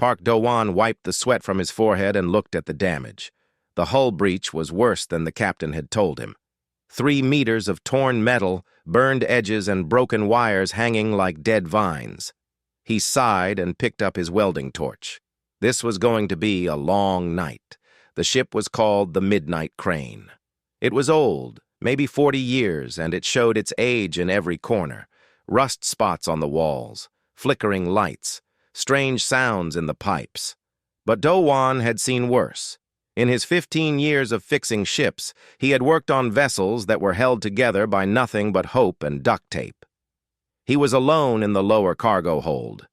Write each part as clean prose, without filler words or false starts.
Park Do-won wiped the sweat from his forehead and looked at the damage. The hull breach was worse than the captain had told him. 3 meters of torn metal, burned edges, and broken wires hanging like dead vines. He sighed and picked up his welding torch. This was going to be a long night. The ship was called the Midnight Crane. It was old, maybe 40 years, and it showed its age in every corner. Rust spots on the walls, flickering lights, strange sounds in the pipes. But Do-won had seen worse. In his 15 years of fixing ships, he had worked on vessels that were held together by nothing but hope and duct tape. He was alone in the lower cargo hold.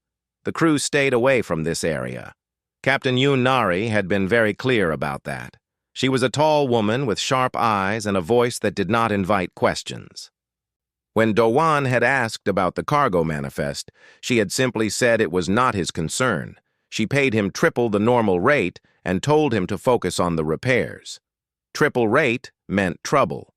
The crew stayed away from this area. Captain Yoon Nari had been very clear about that. She was a tall woman with sharp eyes and a voice that did not invite questions. When Do-won had asked about the cargo manifest, she had simply said it was not his concern. She paid him triple the normal rate and told him to focus on the repairs. Triple rate meant trouble.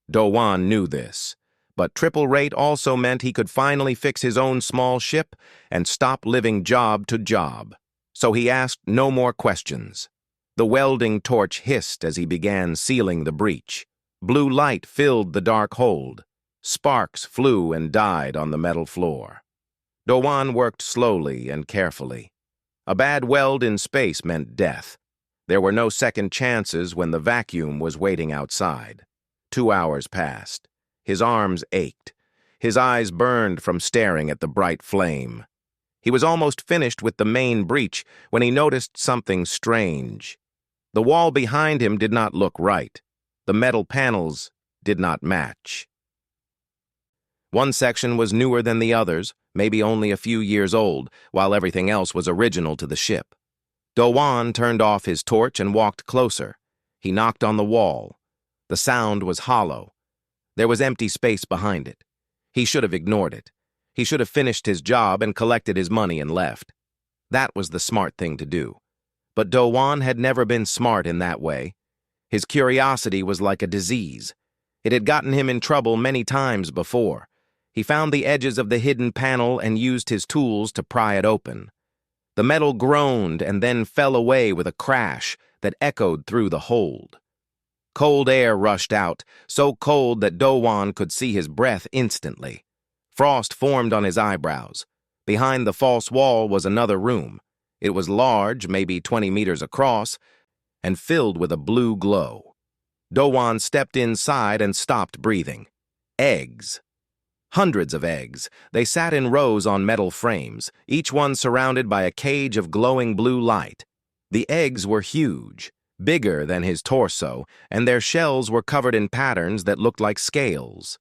Do-won knew this, but triple rate also meant he could finally fix his own small ship and stop living job to job. So he asked no more questions. The welding torch hissed as he began sealing the breach. Blue light filled the dark hold. Sparks flew and died on the metal floor. Do-won worked slowly and carefully. A bad weld in space meant death. There were no second chances when the vacuum was waiting outside. 2 hours passed. His arms ached. His eyes burned from staring at the bright flame. He was almost finished with the main breach when he noticed something strange. The wall behind him did not look right. The metal panels did not match. One section was newer than the others, maybe only a few years old, while everything else was original to the ship. Do-won turned off his torch and walked closer. He knocked on the wall. The sound was hollow. There was empty space behind it. He should have ignored it. He should have finished his job and collected his money and left. That was the smart thing to do. But Do-won had never been smart in that way. His curiosity was like a disease. It had gotten him in trouble many times before. He found the edges of the hidden panel and used his tools to pry it open. The metal groaned and then fell away with a crash that echoed through the hold. Cold air rushed out, so cold that Do-won could see his breath instantly. Frost formed on his eyebrows. Behind the false wall was another room. It was large, maybe 20 meters across, and filled with a blue glow. Do-won stepped inside and stopped breathing. Eggs. Hundreds of eggs. They sat in rows on metal frames, each one surrounded by a cage of glowing blue light. The eggs were huge, bigger than his torso, and their shells were covered in patterns that looked like scales.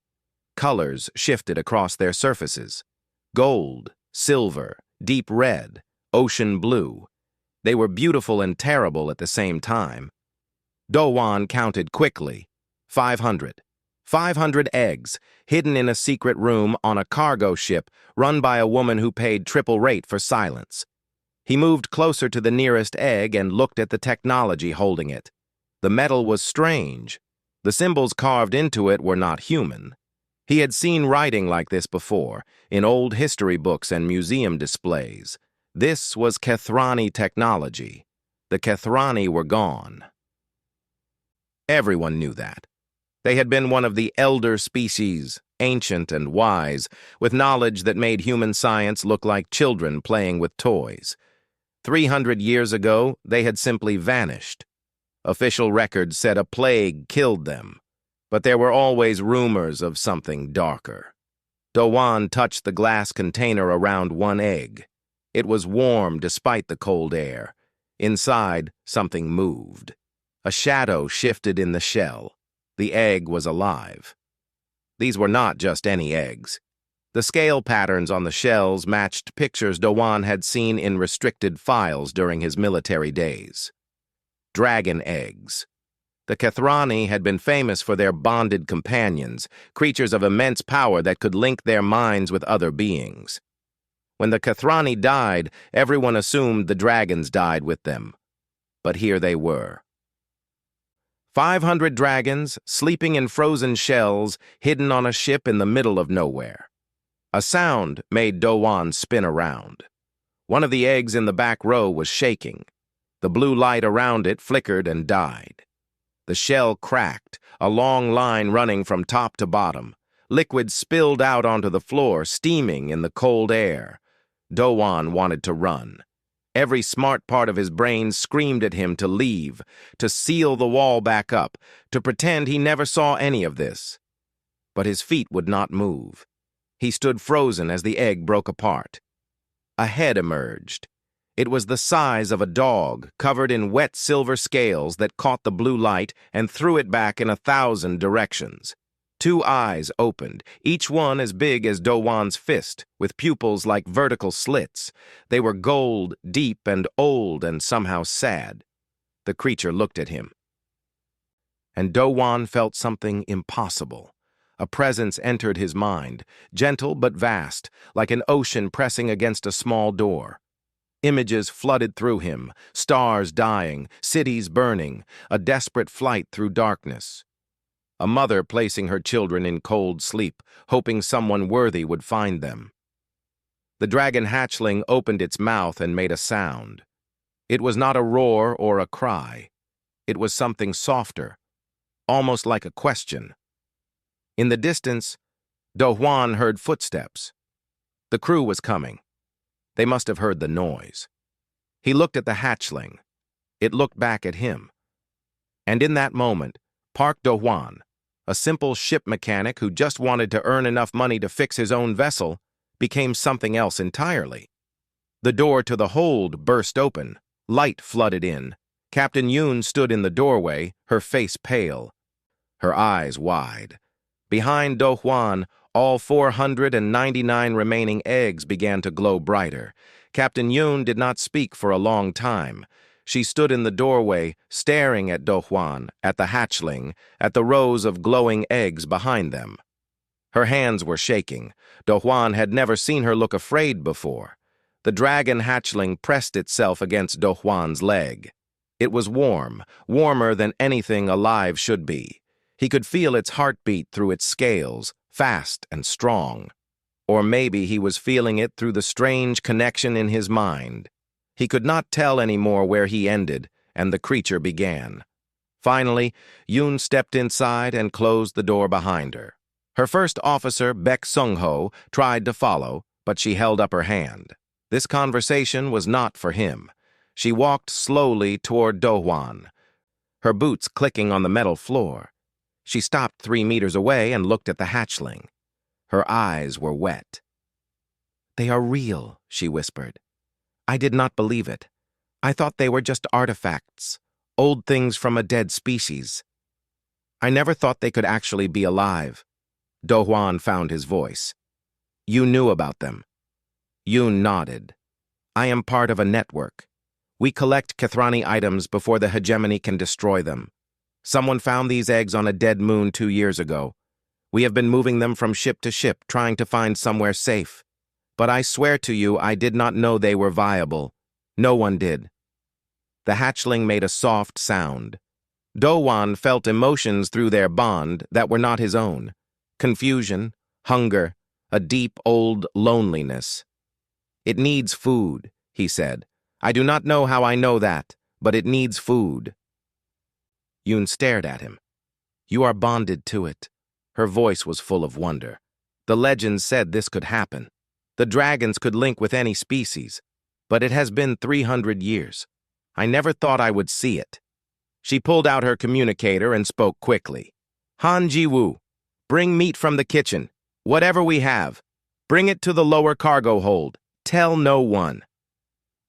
Colors shifted across their surfaces. Gold, silver, deep red, ocean blue. They were beautiful and terrible at the same time. Do-won counted quickly. 500. 500 eggs, hidden in a secret room on a cargo ship run by a woman who paid triple rate for silence. He moved closer to the nearest egg and looked at the technology holding it. The metal was strange. The symbols carved into it were not human. He had seen writing like this before, in old history books and museum displays. This was Kethrani technology. The Kethrani were gone. Everyone knew that. They had been one of the elder species, ancient and wise, with knowledge that made human science look like children playing with toys. 300 years ago, they had simply vanished. Official records said a plague killed them, but there were always rumors of something darker. Do-won touched the glass container around one egg. It was warm despite the cold air. Inside, something moved. A shadow shifted in the shell. The egg was alive. These were not just any eggs. The scale patterns on the shells matched pictures Do-won had seen in restricted files during his military days. Dragon eggs. The Kethrani had been famous for their bonded companions, creatures of immense power that could link their minds with other beings. When the Kethrani died, everyone assumed the dragons died with them. But here they were. 500 dragons, sleeping in frozen shells, hidden on a ship in the middle of nowhere. A sound made Do-won spin around. One of the eggs in the back row was shaking. The blue light around it flickered and died. The shell cracked, a long line running from top to bottom. Liquid spilled out onto the floor, steaming in the cold air. Dowan wanted to run. Every smart part of his brain screamed at him to leave, to seal the wall back up, to pretend he never saw any of this. But his feet would not move. He stood frozen as the egg broke apart. A head emerged. It was the size of a dog, covered in wet silver scales that caught the blue light and threw it back in 1,000 directions. 2 eyes opened, each one as big as Dowan's fist, with pupils like vertical slits. They were gold, deep and old and somehow sad. The creature looked at him. And Dowan felt something impossible. A presence entered his mind, gentle but vast, like an ocean pressing against a small door. Images flooded through him, stars dying, cities burning, a desperate flight through darkness. A mother placing her children in cold sleep, hoping someone worthy would find them. The dragon hatchling opened its mouth and made a sound. It was not a roar or a cry. It was something softer, almost like a question. In the distance, Dowan heard footsteps. The crew was coming. They must have heard the noise. He looked at the hatchling. It looked back at him. And in that moment, Park Dowan, a simple ship mechanic who just wanted to earn enough money to fix his own vessel, became something else entirely. The door to the hold burst open. Light flooded in. Captain Yoon stood in the doorway, her face pale, her eyes wide. Behind Do Hwan, all 499 remaining eggs began to glow brighter. Captain Yoon did not speak for a long time. She stood in the doorway, staring at Do Hwan, at the hatchling, at the rows of glowing eggs behind them. Her hands were shaking. Do Hwan had never seen her look afraid before. The dragon hatchling pressed itself against Do Hwan's leg. It was warm, warmer than anything alive should be. He could feel its heartbeat through its scales, fast and strong. Or maybe he was feeling it through the strange connection in his mind. He could not tell anymore where he ended, and the creature began. Finally, Yoon stepped inside and closed the door behind her. Her first officer, Baek Sung-ho, tried to follow, but she held up her hand. This conversation was not for him. She walked slowly toward Do Hwan, her boots clicking on the metal floor. She stopped 3 meters away and looked at the hatchling. Her eyes were wet. "They are real," she whispered. "I did not believe it. I thought they were just artifacts, old things from a dead species. I never thought they could actually be alive." Do Hwan found his voice. "You knew about them." Yoon nodded. "I am part of a network. We collect Kathrani items before the hegemony can destroy them. Someone found these eggs on a dead moon 2 years ago. We have been moving them from ship to ship, trying to find somewhere safe. But I swear to you, I did not know they were viable. No one did." The hatchling made a soft sound. Do Hwan felt emotions through their bond that were not his own. Confusion, hunger, a deep old loneliness. "It needs food," he said. "I do not know how I know that, but it needs food." Yoon stared at him. "You are bonded to it." Her voice was full of wonder. "The legends said this could happen. The dragons could link with any species. But it has been 300 years. I never thought I would see it." She pulled out her communicator and spoke quickly. "Han Ji-woo, bring meat from the kitchen. Whatever we have. Bring it to the lower cargo hold. Tell no one."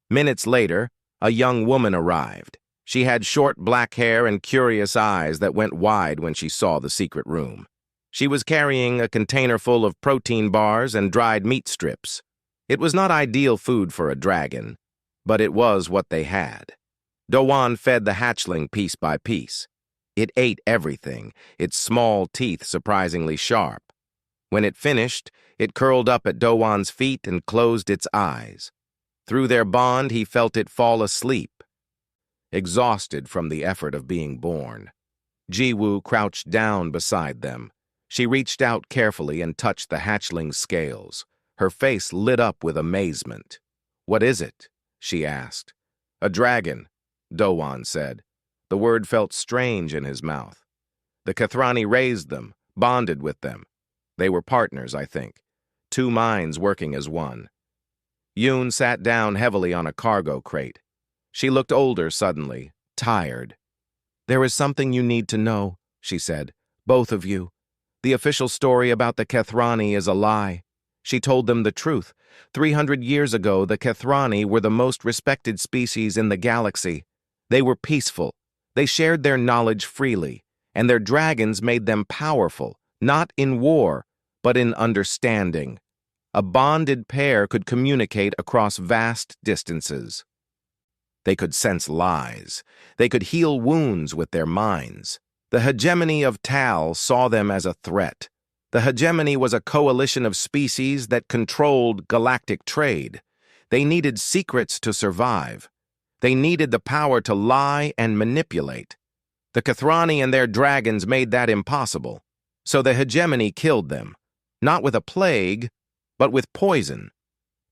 Minutes later, a young woman arrived. She had short black hair and curious eyes that went wide when she saw the secret room. She was carrying a container full of protein bars and dried meat strips. It was not ideal food for a dragon, but it was what they had. Do Hwan fed the hatchling piece by piece. It ate everything, its small teeth surprisingly sharp. When it finished, it curled up at Do Hwan's feet and closed its eyes. Through their bond, he felt it fall asleep, exhausted from the effort of being born. Ji-woo crouched down beside them. She reached out carefully and touched the hatchling's scales. Her face lit up with amazement. "What is it?" she asked. "A dragon," Dowan said. The word felt strange in his mouth. "The Kathrani raised them, bonded with them. They were partners, I think. Two minds working as one." Yoon sat down heavily on a cargo crate. She looked older suddenly, tired. "There is something you need to know," she said. "Both of you. The official story about the Kathrani is a lie." She told them the truth. 300 years ago, the Kathrani were the most respected species in the galaxy. They were peaceful. They shared their knowledge freely, and their dragons made them powerful, not in war, but in understanding. A bonded pair could communicate across vast distances. They could sense lies. They could heal wounds with their minds. The hegemony of Tal saw them as a threat. The hegemony was a coalition of species that controlled galactic trade. They needed secrets to survive. They needed the power to lie and manipulate. The Kathrani and their dragons made that impossible. So the hegemony killed them, not with a plague, but with poison.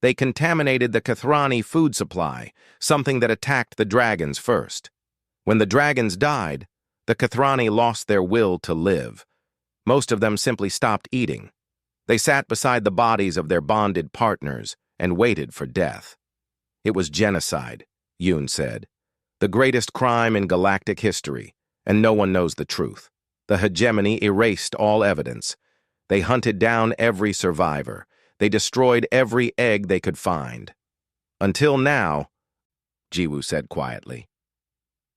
They contaminated the Kathrani food supply, something that attacked the dragons first. When the dragons died, the Kathrani lost their will to live. Most of them simply stopped eating. They sat beside the bodies of their bonded partners and waited for death. "It was genocide," Yoon said. "The greatest crime in galactic history, and no one knows the truth. The hegemony erased all evidence. They hunted down every survivor. They destroyed every egg they could find. Until now," Jiwoo said quietly.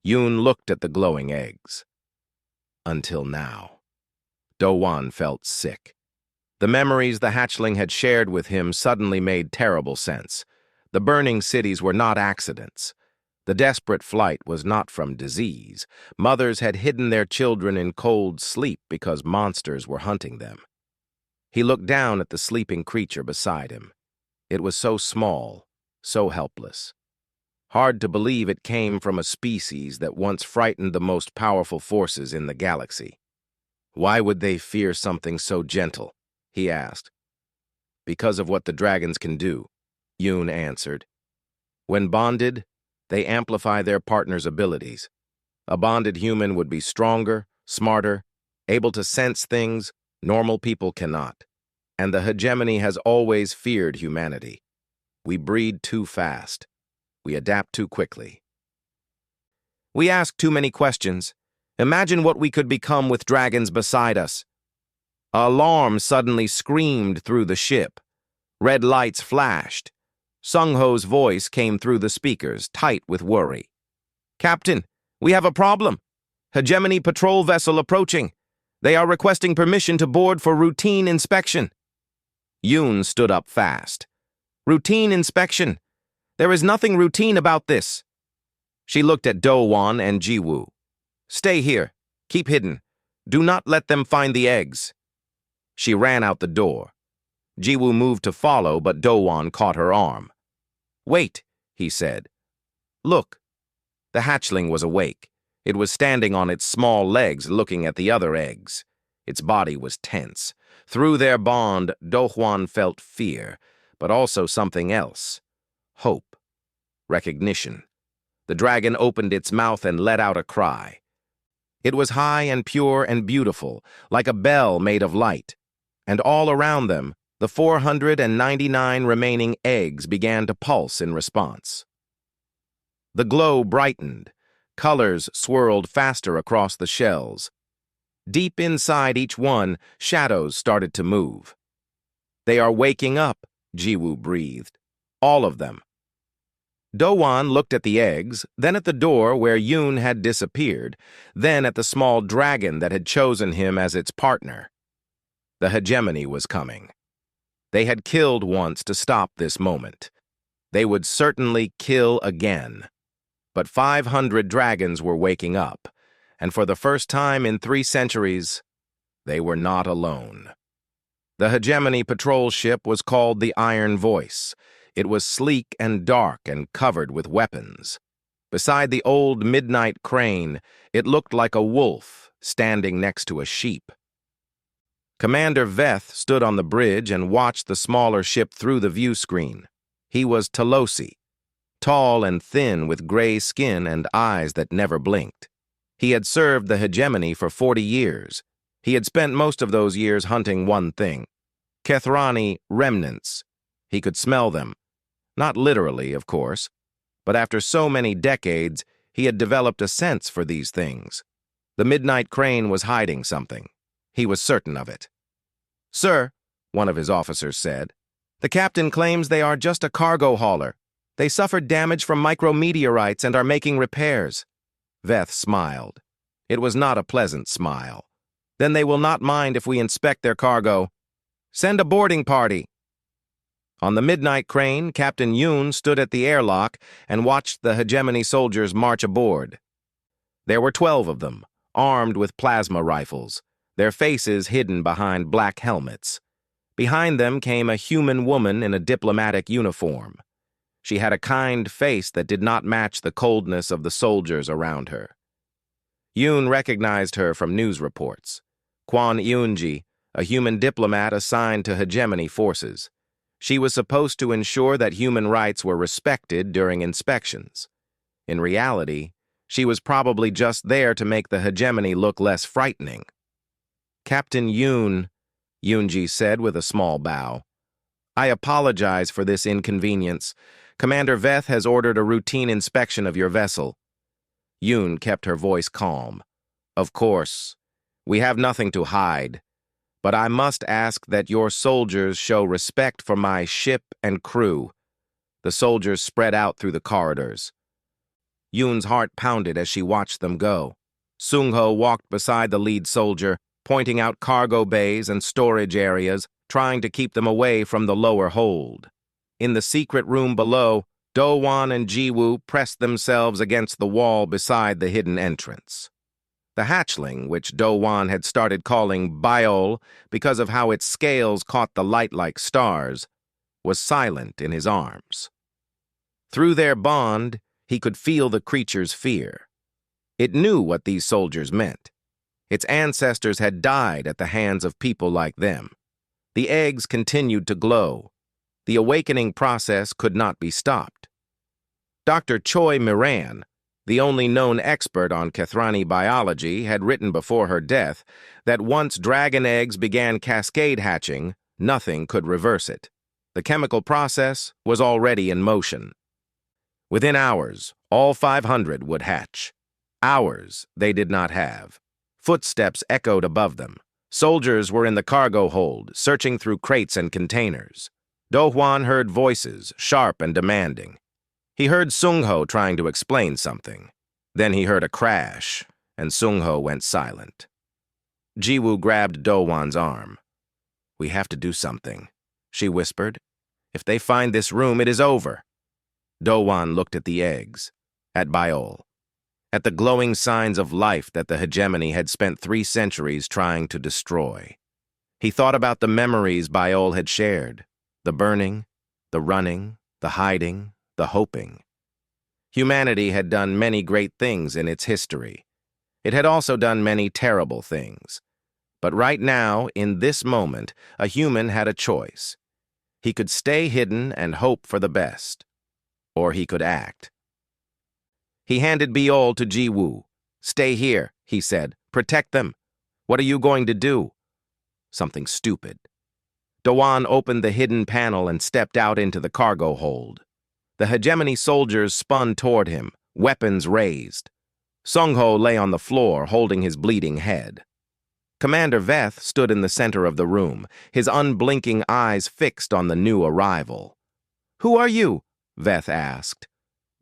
Yoon looked at the glowing eggs. Until now. Dowan felt sick. The memories the hatchling had shared with him suddenly made terrible sense. The burning cities were not accidents. The desperate flight was not from disease. Mothers had hidden their children in cold sleep because monsters were hunting them. He looked down at the sleeping creature beside him. It was so small, so helpless. Hard to believe it came from a species that once frightened the most powerful forces in the galaxy. "Why would they fear something so gentle?" he asked. "Because of what the dragons can do," Yoon answered. "When bonded, they amplify their partner's abilities. A bonded human would be stronger, smarter, able to sense things normal people cannot. And the hegemony has always feared humanity. We breed too fast. We adapt too quickly. We ask too many questions. Imagine what we could become with dragons beside us." An alarm suddenly screamed through the ship. Red lights flashed. Sung-ho's voice came through the speakers, tight with worry. "Captain, we have a problem. Hegemony patrol vessel approaching. They are requesting permission to board for routine inspection." Yoon stood up fast. "Routine inspection? There is nothing routine about this." She looked at Do-won and Jiwoo. "Stay here. Keep hidden. Do not let them find the eggs." She ran out the door. Jiwoo moved to follow, but Do-won caught her arm. "Wait," he said. "Look." The hatchling was awake. It was standing on its small legs looking at the other eggs. Its body was tense. Through their bond, Do-hwan felt fear, but also something else. Hope. Recognition. The dragon opened its mouth and let out a cry. It was high and pure and beautiful, like a bell made of light. And all around them, the 499 remaining eggs began to pulse in response. The glow brightened. Colors swirled faster across the shells. Deep inside each one, shadows started to move. "They are waking up," Jiwoo breathed. "All of them." Do-won looked at the eggs, then at the door where Yoon had disappeared, then at the small dragon that had chosen him as its partner. The hegemony was coming. They had killed once to stop this moment. They would certainly kill again. But 500 dragons were waking up, and for the first time in 3 centuries, they were not alone. The hegemony patrol ship was called the Iron Voice. It was sleek and dark and covered with weapons. Beside the old midnight crane, it looked like a wolf standing next to a sheep. Commander Veth stood on the bridge and watched the smaller ship through the view screen. He was Tolosi, tall and thin with gray skin and eyes that never blinked. He had served the hegemony for 40 years. He had spent most of those years hunting one thing: Kethrani remnants. He could smell them. Not literally, of course, but after so many decades, he had developed a sense for these things. The Midnight Crane was hiding something. He was certain of it. "Sir," one of his officers said, "the captain claims they are just a cargo hauler. They suffered damage from micrometeorites and are making repairs." Veth smiled. It was not a pleasant smile. "Then they will not mind if we inspect their cargo. Send a boarding party." On the Midnight Crane, Captain Yoon stood at the airlock and watched the hegemony soldiers march aboard. There were 12 of them, armed with plasma rifles, their faces hidden behind black helmets. Behind them came a human woman in a diplomatic uniform. She had a kind face that did not match the coldness of the soldiers around her. Yoon recognized her from news reports. Kwon Eunji, a human diplomat assigned to hegemony forces. She was supposed to ensure that human rights were respected during inspections. In reality, she was probably just there to make the hegemony look less frightening. "Captain Yoon," Yoonji said with a small bow, "I apologize for this inconvenience. Commander Veth has ordered a routine inspection of your vessel." Yoon kept her voice calm. "Of course, we have nothing to hide. But I must ask that your soldiers show respect for my ship and crew." The soldiers spread out through the corridors. Yoon's heart pounded as she watched them go. Sung-ho walked beside the lead soldier, pointing out cargo bays and storage areas, trying to keep them away from the lower hold. In the secret room below, Do-won and Ji-woo pressed themselves against the wall beside the hidden entrance. The hatchling, which Do-won had started calling Biol because of how its scales caught the light like stars, was silent in his arms. Through their bond, he could feel the creature's fear. It knew what these soldiers meant. Its ancestors had died at the hands of people like them. The eggs continued to glow. The awakening process could not be stopped. Dr. Choi Miran, the only known expert on Kethrani biology, had written before her death that once dragon eggs began cascade hatching, nothing could reverse it. The chemical process was already in motion. Within hours, all 500 would hatch. Hours they did not have. Footsteps echoed above them. Soldiers were in the cargo hold, searching through crates and containers. Do-hwan heard voices, sharp and demanding. He heard Sung-ho trying to explain something. Then he heard a crash, and Sung-ho went silent. Ji-woo grabbed Do-hwan's arm. "We have to do something," she whispered. "If they find this room, it is over." Do-hwan looked at the eggs, at Biol, at the glowing signs of life that the hegemony had spent 3 centuries trying to destroy. He thought about the memories Biol had shared, the burning, the running, the hiding, the hoping. Humanity had done many great things in its history. It had also done many terrible things. But right now, in this moment, a human had a choice. He could stay hidden and hope for the best, or he could act. He handed Biol to Ji-woo. "Stay here," he said. "Protect them. What are you going to do?" "Something stupid." Do-won opened the hidden panel and stepped out into the cargo hold. The hegemony soldiers spun toward him, weapons raised. Sung-ho lay on the floor, holding his bleeding head. Commander Veth stood in the center of the room, his unblinking eyes fixed on the new arrival. "Who are you?" Veth asked.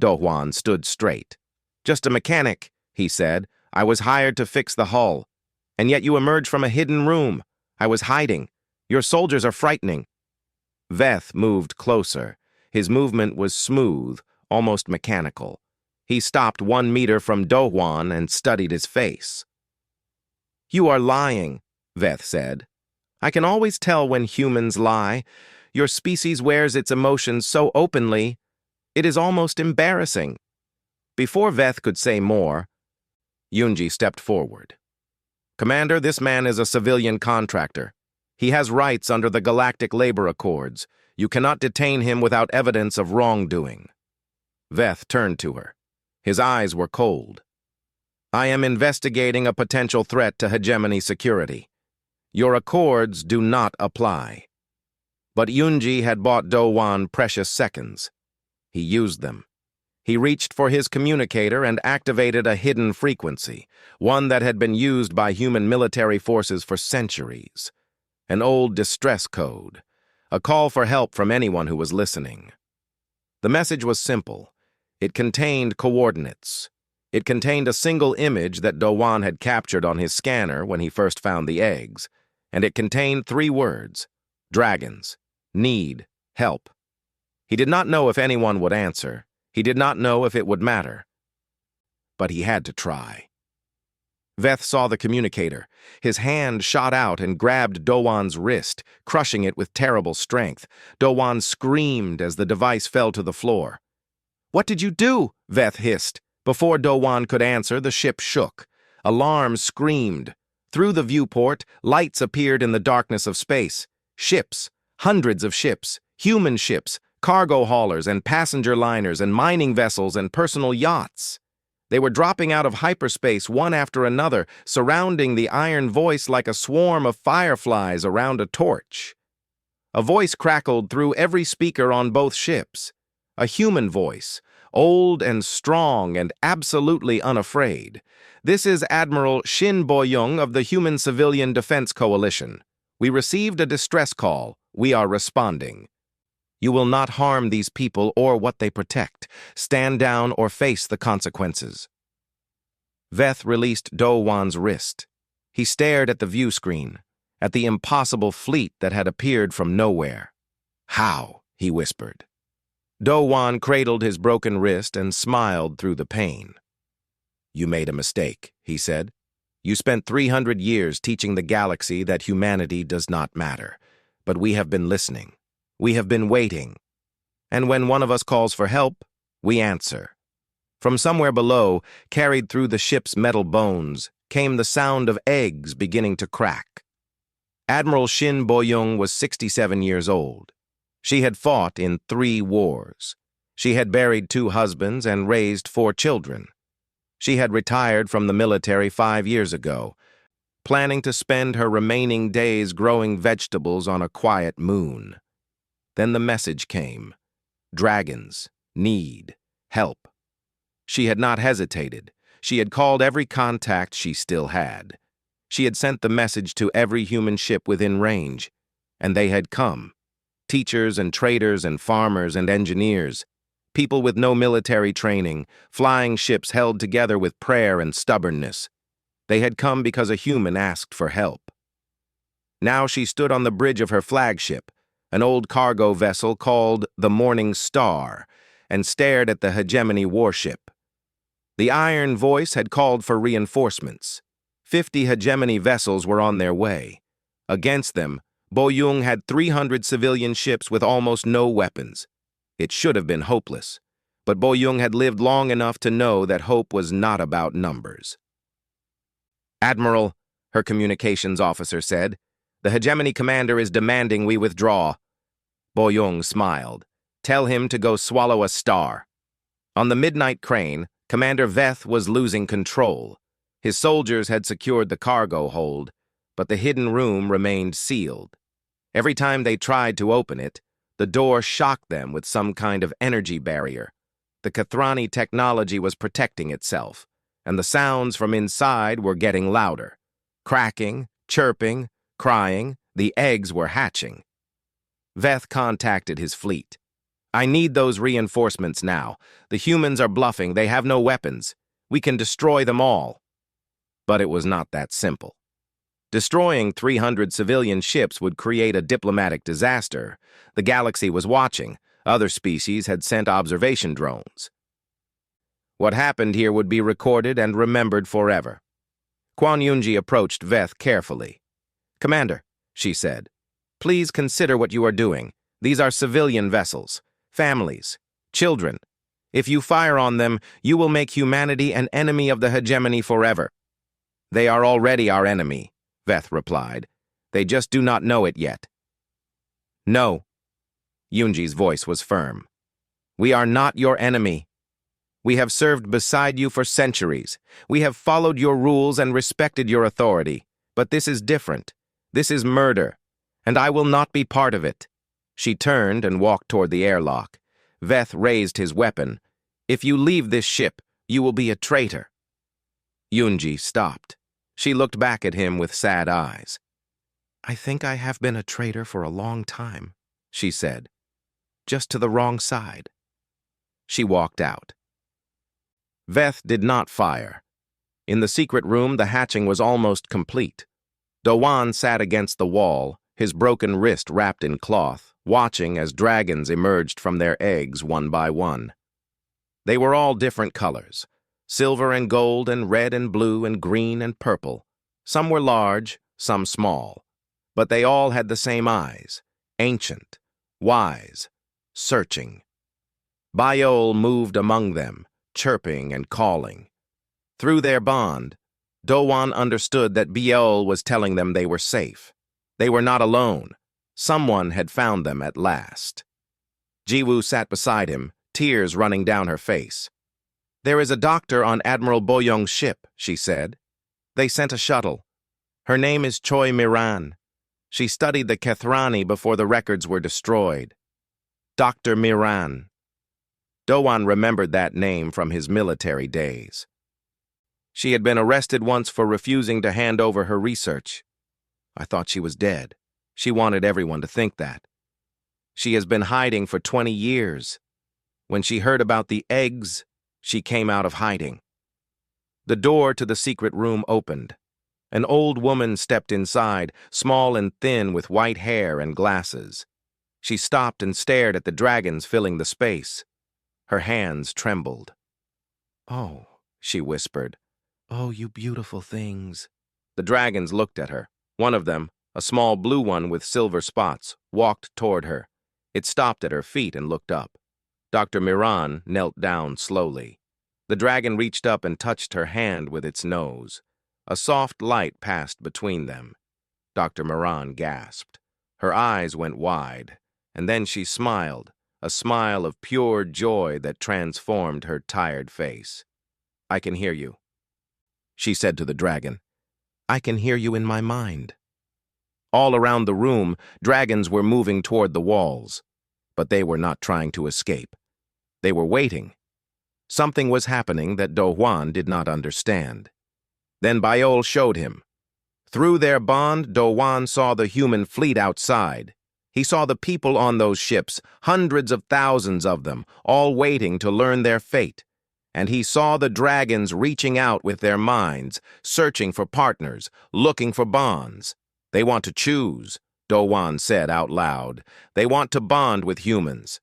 Do-hwan stood straight. "Just a mechanic," he said. "I was hired to fix the hull. And yet you emerged from a hidden room. I was hiding. Your soldiers are frightening." Veth moved closer. His movement was smooth, almost mechanical. He stopped 1 meter from Do-hwan and studied his face. "You are lying," Veth said. "I can always tell when humans lie. Your species wears its emotions so openly. It is almost embarrassing." Before Veth could say more, Yoonji stepped forward. "Commander, this man is a civilian contractor. He has rights under the Galactic Labor Accords. You cannot detain him without evidence of wrongdoing. Veth turned to her. His eyes were cold. I am investigating a potential threat to hegemony security. Your accords do not apply. But Yunji had bought Do-Wan precious seconds. He used them. He reached for his communicator and activated a hidden frequency, one that had been used by human military forces for centuries. An old distress code, a call for help from anyone who was listening. The message was simple. It contained coordinates. It contained a single image that Do-Wan had captured on his scanner when he first found the eggs, and it contained 3 words: dragons, need, help. He did not know if anyone would answer. He did not know if it would matter. But he had to try. Veth saw the communicator. His hand shot out and grabbed Do-Wan's wrist, crushing it with terrible strength. Do-Wan screamed as the device fell to the floor. "What did you do?" Veth hissed. Before Do-Wan could answer, the ship shook. Alarms screamed. Through the viewport, lights appeared in the darkness of space. Ships, hundreds of ships, human ships, cargo haulers and passenger liners and mining vessels and personal yachts. They were dropping out of hyperspace one after another, surrounding the iron voice like a swarm of fireflies around a torch. A voice crackled through every speaker on both ships. A human voice, old and strong and absolutely unafraid. "This is Admiral Shin Bo-young of the Human Civilian Defense Coalition. We received a distress call. We are responding. You will not harm these people or what they protect. Stand down or face the consequences." Veth released Do-Wan's wrist. He stared at the view screen, at the impossible fleet that had appeared from nowhere. "How?" he whispered. Do-Wan cradled his broken wrist and smiled through the pain. "You made a mistake," he said. "You spent 300 years teaching the galaxy that humanity does not matter. But we have been listening. We have been waiting. And when one of us calls for help, we answer." From somewhere below, carried through the ship's metal bones, came the sound of eggs beginning to crack. Admiral Shin Bo-young was 67 years old. She had fought in 3 wars. She had buried 2 husbands and raised 4 children. She had retired from the military 5 years ago, planning to spend her remaining days growing vegetables on a quiet moon. Then the message came. Dragons, need, help. She had not hesitated. She had called every contact she still had. She had sent the message to every human ship within range, and they had come. Teachers and traders and farmers and engineers, people with no military training, flying ships held together with prayer and stubbornness. They had come because a human asked for help. Now she stood on the bridge of her flagship, an old cargo vessel called the Morning Star, and stared at the hegemony warship. The iron voice had called for reinforcements. 50 hegemony vessels were on their way. Against them, Bo-young had 300 civilian ships with almost no weapons. It should have been hopeless, but Bo-young had lived long enough to know that hope was not about numbers. "Admiral," her communications officer said, "the hegemony commander is demanding we withdraw." Bo-young smiled. "Tell him to go swallow a star." On the midnight crane, Commander Veth was losing control. His soldiers had secured the cargo hold, but the hidden room remained sealed. Every time they tried to open it, the door shocked them with some kind of energy barrier. The Kathrani technology was protecting itself, and the sounds from inside were getting louder. Cracking, chirping, crying, the eggs were hatching. Veth contacted his fleet. "I need those reinforcements now. The humans are bluffing. They have no weapons. We can destroy them all." But it was not that simple. Destroying 300 civilian ships would create a diplomatic disaster. The galaxy was watching. Other species had sent observation drones. What happened here would be recorded and remembered forever. Quan Yunji approached Veth carefully. "Commander," she said, "please consider what you are doing. These are civilian vessels, families, children. If you fire on them, you will make humanity an enemy of the hegemony forever." "They are already our enemy," Veth replied. "They just do not know it yet." "No." Yunji's voice was firm. "We are not your enemy. We have served beside you for centuries. We have followed your rules and respected your authority. But this is different. This is murder, and I will not be part of it." She turned and walked toward the airlock. Veth raised his weapon. "If you leave this ship, you will be a traitor." Yunji stopped. She looked back at him with sad eyes. "I think I have been a traitor for a long time," she said. "Just to the wrong side." She walked out. Veth did not fire. In the secret room, the hatching was almost complete. Dowan sat against the wall, his broken wrist wrapped in cloth, watching as dragons emerged from their eggs one by one. They were all different colors, silver and gold and red and blue and green and purple. Some were large, some small, but they all had the same eyes, ancient, wise, searching. Biol moved among them, chirping and calling. Through their bond, Dowan understood that Biol was telling them they were safe. They were not alone. Someone had found them at last. Jiwoo sat beside him, tears running down her face. "There is a doctor on Admiral Boyoung's ship," she said. "They sent a shuttle. Her name is Choi Miran. She studied the Kethrani before the records were destroyed. Dr. Miran." Dowan remembered that name from his military days. She had been arrested once for refusing to hand over her research. I thought she was dead. She wanted everyone to think that. She has been hiding for 20 years. When she heard about the eggs, she came out of hiding. The door to the secret room opened. An old woman stepped inside, small and thin with white hair and glasses. She stopped and stared at the dragons filling the space. Her hands trembled. "Oh," she whispered. "Oh, you beautiful things." The dragons looked at her. One of them, a small blue one with silver spots, walked toward her. It stopped at her feet and looked up. Dr. Miran knelt down slowly. The dragon reached up and touched her hand with its nose. A soft light passed between them. Dr. Miran gasped. Her eyes went wide, and then she smiled, a smile of pure joy that transformed her tired face. "I can hear you," she said to the dragon. "I can hear you in my mind." All around the room, dragons were moving toward the walls, but they were not trying to escape. They were waiting. Something was happening that Do-hwan did not understand. Then Biol showed him. Through their bond, Do-hwan saw the human fleet outside. He saw the people on those ships, hundreds of thousands of them, all waiting to learn their fate. And he saw the dragons reaching out with their minds, searching for partners, looking for bonds. "They want to choose," Do-hwan said out loud. "They want to bond with humans."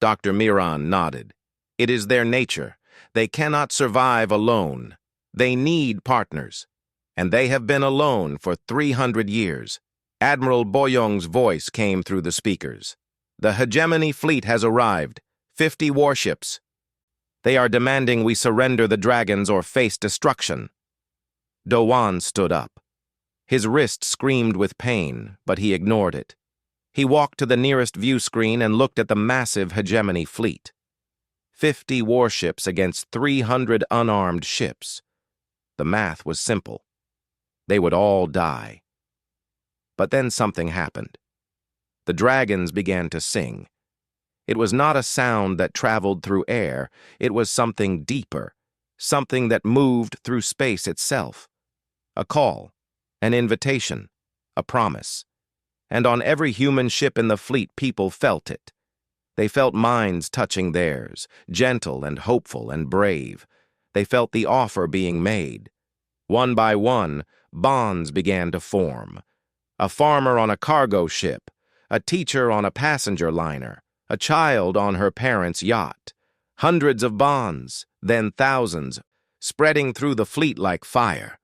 Dr. Miran nodded. "It is their nature. They cannot survive alone. They need partners. And they have been alone for 300 years. Admiral Boyoung's voice came through the speakers. "The hegemony fleet has arrived. 50 warships. They are demanding we surrender the dragons or face destruction." Do-hwan stood up. His wrist screamed with pain, but he ignored it. He walked to the nearest view screen and looked at the massive hegemony fleet. 50 warships against 300 unarmed ships. The math was simple. They would all die. But then something happened. The dragons began to sing. It was not a sound that traveled through air. It was something deeper, something that moved through space itself. A call, an invitation, a promise. And on every human ship in the fleet, people felt it. They felt minds touching theirs, gentle and hopeful and brave. They felt the offer being made. One by one, bonds began to form. A farmer on a cargo ship, a teacher on a passenger liner, a child on her parents' yacht. Hundreds of bonds, then thousands, spreading through the fleet like fire.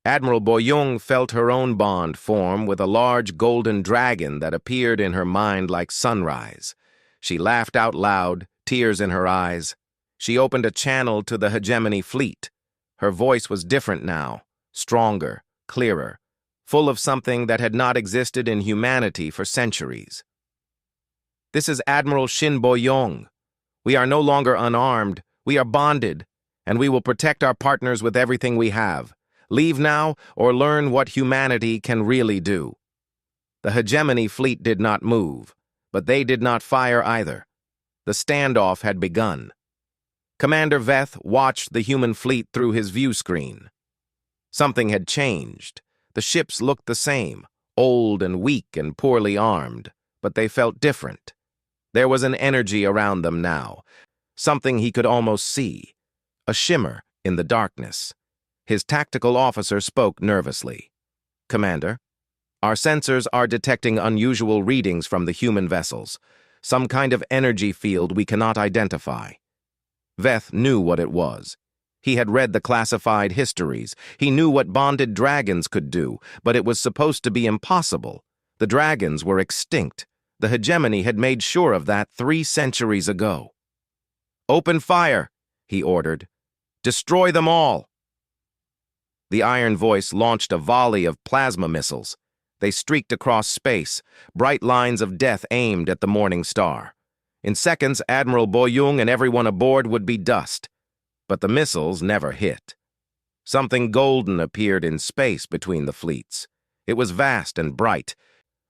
Admiral Boyoung felt her own bond form with a large golden dragon that appeared in her mind like sunrise. She laughed out loud, tears in her eyes. She opened a channel to the hegemony fleet. Her voice was different now, stronger, clearer, full of something that had not existed in humanity for centuries. This is Admiral Shin Boyong. We are no longer unarmed. We are bonded, and we will protect our partners with everything we have. Leave now or learn what humanity can really do." The hegemony fleet did not move, but they did not fire either. The standoff had begun. Commander Veth watched the human fleet through his view screen. Something had changed. The ships looked the same, old and weak and poorly armed, but they felt different. There was an energy around them now, something he could almost see, a shimmer in the darkness. His tactical officer spoke nervously. "Commander, our sensors are detecting unusual readings from the human vessels, some kind of energy field we cannot identify." Veth knew what it was. He had read the classified histories. He knew what bonded dragons could do, but it was supposed to be impossible. The dragons were extinct. The hegemony had made sure of that 3 centuries ago. "Open fire," he ordered. "Destroy them all." The iron voice launched a volley of plasma missiles. They streaked across space, bright lines of death aimed at the morning star. In seconds, Admiral Boyung and everyone aboard would be dust. But the missiles never hit. Something golden appeared in space between the fleets. It was vast and bright,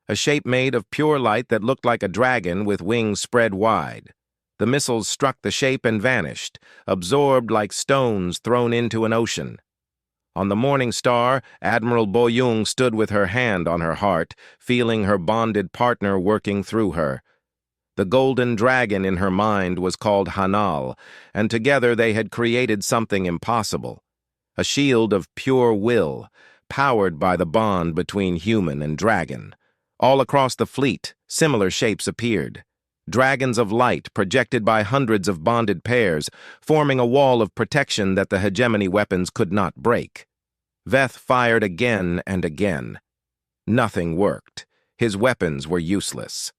a shape made of pure light that looked like a dragon with wings spread wide. The missiles struck the shape and vanished, absorbed like stones thrown into an ocean. On the morning star, Admiral Boyung stood with her hand on her heart, feeling her bonded partner working through her. The golden dragon in her mind was called Hanal, and together they had created something impossible. A shield of pure will, powered by the bond between human and dragon. All across the fleet, similar shapes appeared. Dragons of light projected by hundreds of bonded pairs, forming a wall of protection that the hegemony weapons could not break. Veth fired again and again. Nothing worked. His weapons were useless.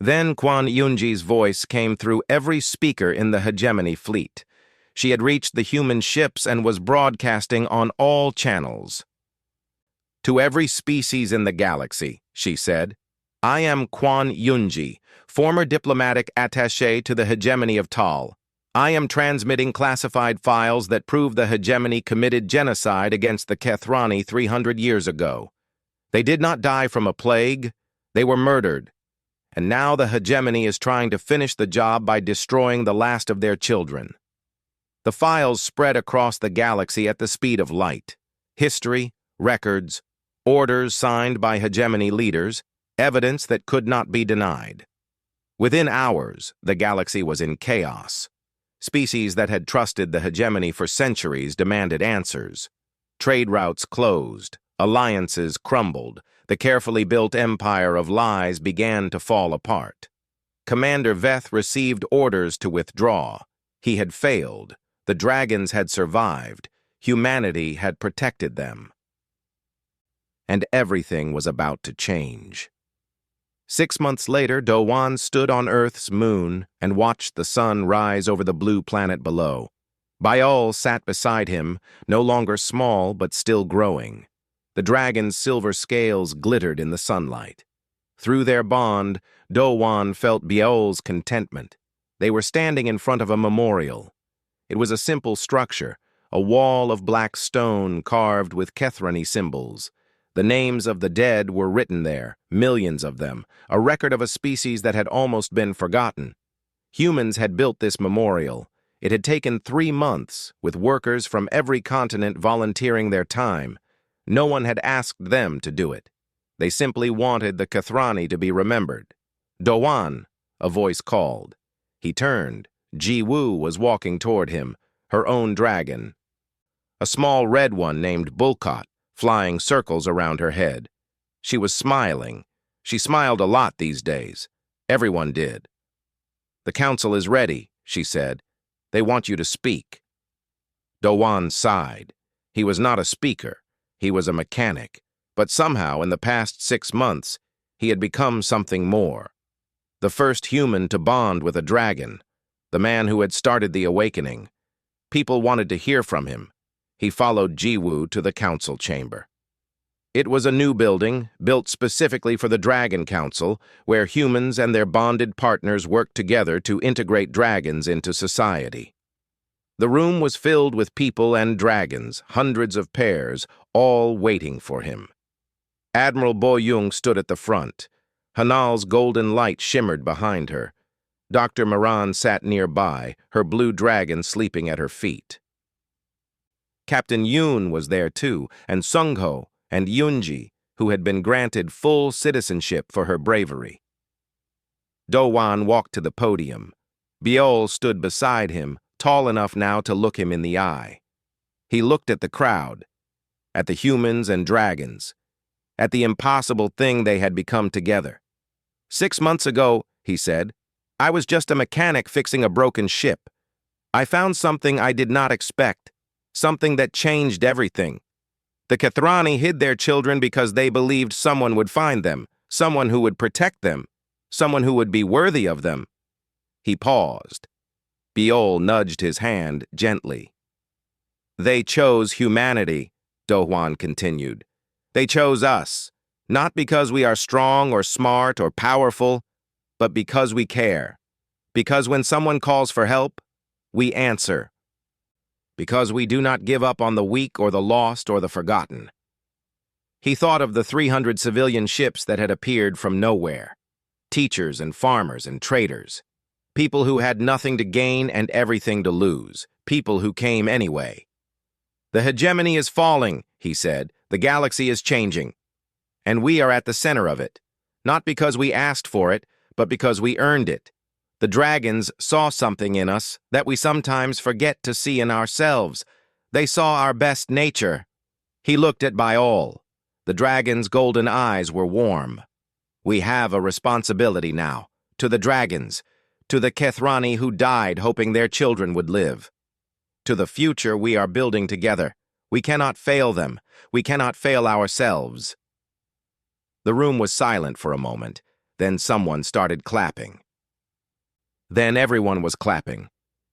Then Quan Yunji's voice came through every speaker in the hegemony fleet. She had reached the human ships and was broadcasting on all channels. "To every species in the galaxy," she said, "I am Quan Yunji, former diplomatic attaché to the hegemony of Tal. I am transmitting classified files that prove the hegemony committed genocide against the Kethrani 300 years ago. They did not die from a plague. They were murdered. And now the hegemony is trying to finish the job by destroying the last of their children." The files spread across the galaxy at the speed of light. History, records, orders signed by hegemony leaders, evidence that could not be denied. Within hours, the galaxy was in chaos. Species that had trusted the hegemony for centuries demanded answers. Trade routes closed, alliances crumbled, the carefully built empire of lies began to fall apart. Commander Veth received orders to withdraw. He had failed. The dragons had survived. Humanity had protected them. And everything was about to change. 6 months later, Dowan stood on Earth's moon and watched the sun rise over the blue planet below. Bayal sat beside him, no longer small but still growing. The dragon's silver scales glittered in the sunlight. Through their bond, Dowan felt Bayal's contentment. They were standing in front of a memorial. It was a simple structure, a wall of black stone carved with Kethrani symbols. The names of the dead were written there, millions of them, a record of a species that had almost been forgotten. Humans had built this memorial. It had taken 3 months, with workers from every continent volunteering their time. No one had asked them to do it. They simply wanted the Kethrani to be remembered. "Dowan," a voice called. He turned. Ji Wu was walking toward him, her own dragon. A small red one named Bulkot, flying circles around her head. She was smiling. She smiled a lot these days. Everyone did. "The council is ready," she said. "They want you to speak." Dowan sighed. He was not a speaker. He was a mechanic. But somehow, in the past 6 months, he had become something more. The first human to bond with a dragon. The man who had started the awakening. People wanted to hear from him. He followed Ji Wu to the council chamber. It was a new building, built specifically for the Dragon Council, where humans and their bonded partners worked together to integrate dragons into society. The room was filled with people and dragons, hundreds of pairs, all waiting for him. Admiral Bo-Yung stood at the front. Hanal's golden light shimmered behind her. Dr. Moran sat nearby, her blue dragon sleeping at her feet. Captain Yoon was there too, and Sungho and Yunji, who had been granted full citizenship for her bravery. Do-Wan walked to the podium. Biol stood beside him, tall enough now to look him in the eye. He looked at the crowd, at the humans and dragons, at the impossible thing they had become together. 6 months ago, he said, I was just a mechanic fixing a broken ship. I found something I did not expect, something that changed everything. The Kethrani hid their children because they believed someone would find them, someone who would protect them, someone who would be worthy of them. He paused. Biol nudged his hand gently. They chose humanity, Do-Wan continued. They chose us, not because we are strong or smart or powerful, but because we care. Because when someone calls for help, we answer. Because we do not give up on the weak or the lost or the forgotten. He thought of the 300 civilian ships that had appeared from nowhere. Teachers and farmers and traders. People who had nothing to gain and everything to lose. People who came anyway. The hegemony is falling, he said. The galaxy is changing. And we are at the center of it. Not because we asked for it, but because we earned it. The dragons saw something in us that we sometimes forget to see in ourselves. They saw our best nature. He looked at Biol. The dragon's golden eyes were warm. We have a responsibility now. To the dragons. To the Kethrani who died hoping their children would live. To the future we are building together. We cannot fail them. We cannot fail ourselves. The room was silent for a moment. Then someone started clapping. Then everyone was clapping.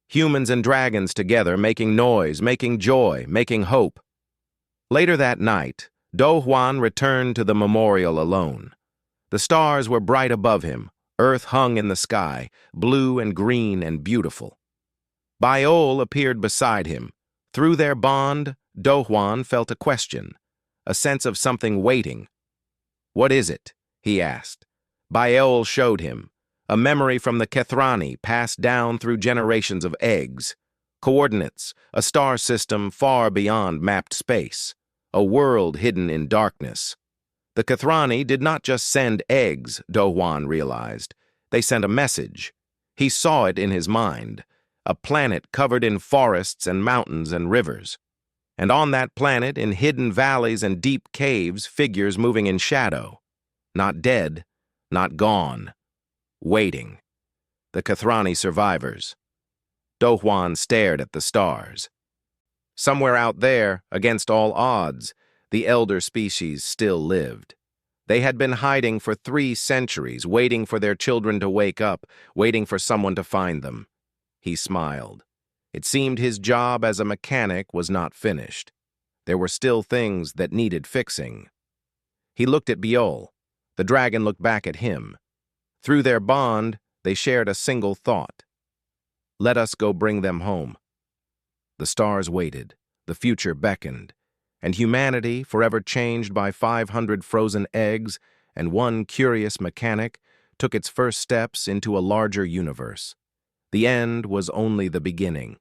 Humans and dragons together, making noise, making joy, making hope. Later that night, Do-Wan returned to the memorial alone. The stars were bright above him. Earth hung in the sky, blue and green and beautiful. Biol appeared beside him. Through their bond, Do-Wan felt a question, a sense of something waiting. What is it? He asked. Biol showed him. A memory from the Kethrani passed down through generations of eggs. Coordinates, a star system far beyond mapped space. A world hidden in darkness. The Kethrani did not just send eggs, Do-Wan realized. They sent a message. He saw it in his mind. A planet covered in forests and mountains and rivers. And on that planet, in hidden valleys and deep caves, figures moving in shadow. Not dead, not gone. Waiting. The Kethrani survivors. Do-Wan stared at the stars. Somewhere out there, against all odds, the elder species still lived. They had been hiding for 3 centuries, waiting for their children to wake up, waiting for someone to find them. He smiled. It seemed his job as a mechanic was not finished. There were still things that needed fixing. He looked at Biol. The dragon looked back at him. Through their bond, they shared a single thought. Let us go bring them home. The stars waited, the future beckoned, and humanity, forever changed by 500 frozen eggs and 1 curious mechanic, took its first steps into a larger universe. The end was only the beginning.